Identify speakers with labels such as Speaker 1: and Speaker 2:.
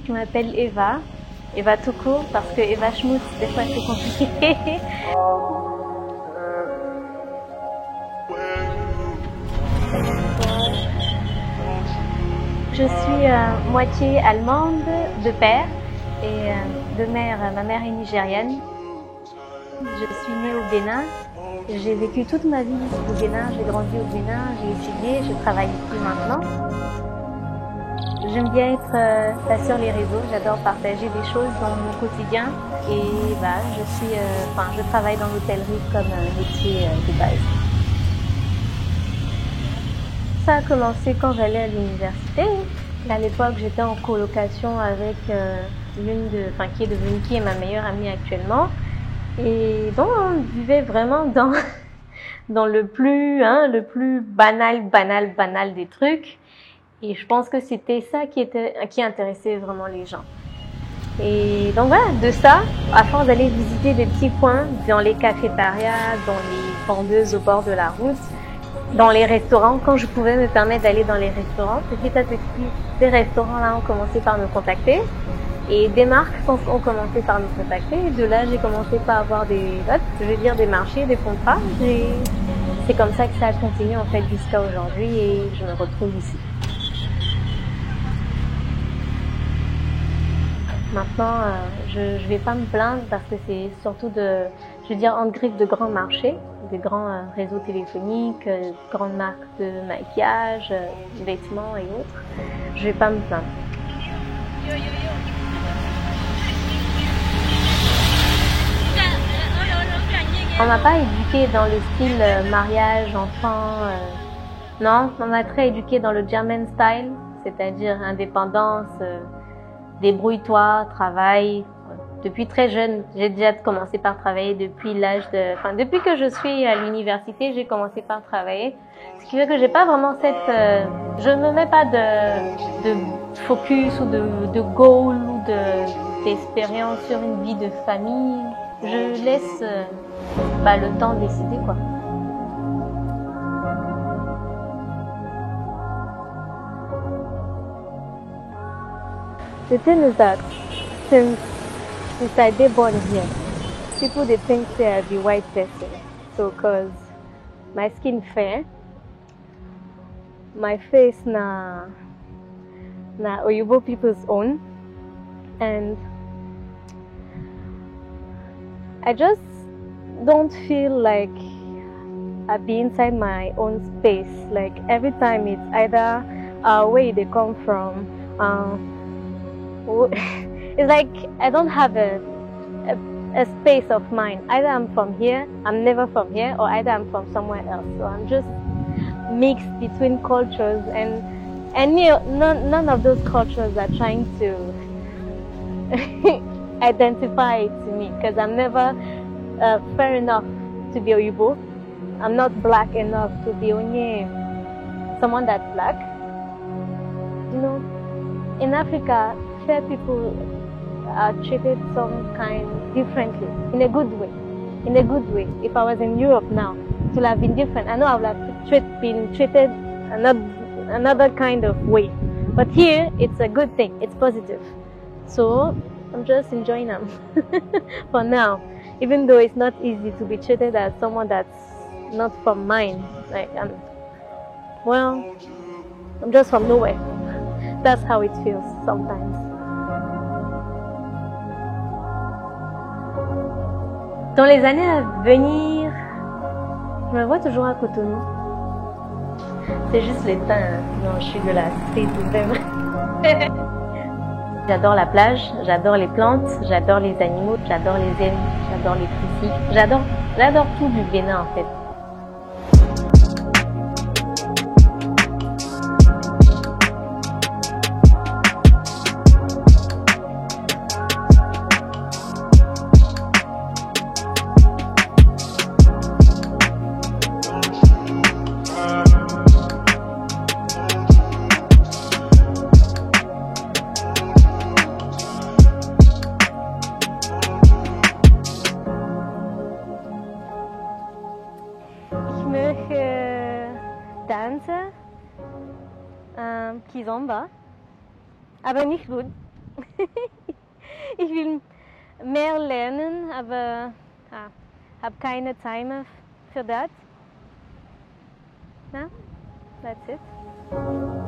Speaker 1: Je m'appelle Eva. Eva tout court parce que Eva Schmutz, des fois c'est compliqué. Je suis moitié allemande de père et de mère. Ma mère est nigériane. Je suis née au Bénin. J'ai vécu toute ma vie au Bénin. J'ai grandi au Bénin, j'ai étudié, je travaille ici maintenant. J'aime bien être sur les réseaux. J'adore partager des choses dans mon quotidien et je travaille dans l'hôtellerie comme métier de base. Ça a commencé quand j'allais à l'université. À l'époque, j'étais en colocation avec qui est ma meilleure amie actuellement. Et donc, on vivait vraiment dans le plus banal des trucs. Et je pense que c'était ça qui intéressait vraiment les gens. Et donc voilà, de ça, à force d'aller visiter des petits coins dans les cafétérias, dans les vendeuses au bord de la route, dans les restaurants, quand je pouvais me permettre d'aller dans les restaurants, petit à petit, ces restaurants-là ont commencé par me contacter et des marques ont commencé par me contacter. Et de là, j'ai commencé par avoir des marchés, des contrats. C'est comme ça que ça a continué en fait jusqu'à aujourd'hui et je me retrouve ici. Maintenant, je vais pas me plaindre parce que c'est surtout en griffe de grands marchés, des grands réseaux téléphoniques, grandes marques de maquillage, vêtements et autres. Je vais pas me plaindre. On m'a pas éduqué dans le style mariage, enfant. Non, on m'a très éduqué dans le German style, c'est-à-dire indépendance. Débrouille-toi, travaille. Depuis très jeune, j'ai déjà commencé par travailler depuis depuis que je suis à l'université, j'ai commencé par travailler. Ce qui fait que j'ai pas vraiment je ne me mets pas de focus ou de goal ou d'expérience sur une vie de famille. Je laisse le temps décider quoi. The thing is that since I was born here, people they think say I be white person. So cause my skin fair, my face na Oyibo people's own, and I just don't feel like I be inside my own space. Like every time it's either where they come from. It's like I don't have a space of mind. Either I'm from here, I'm never from here, or either I'm from somewhere else. So I'm just mixed between cultures, and none of those cultures are trying to identify to me because I'm never fair enough to be Oyibo. I'm not black enough to be only someone that's black. You know, in Africa, fair people are treated some kind differently, in a good way. In a good way. If I was in Europe now, it would have been different. I know I would have been treated another kind of way. But here, it's a good thing. It's positive. So I'm just enjoying them for now. Even though it's not easy to be treated as someone that's not from mine. Like I'm just from nowhere. That's how it feels sometimes. Dans les années à venir, je me vois toujours à Cotonou. C'est juste les teints. Non, je suis de la street vraiment. J'adore la plage, j'adore les plantes, j'adore les animaux, j'adore les ailes, j'adore les pisciques. J'adore tout du Bénin en fait. Danse, Kizomba, aber nicht gut. Ich will mehr lernen, aber habe keine Zeit mehr für das. No? That's it.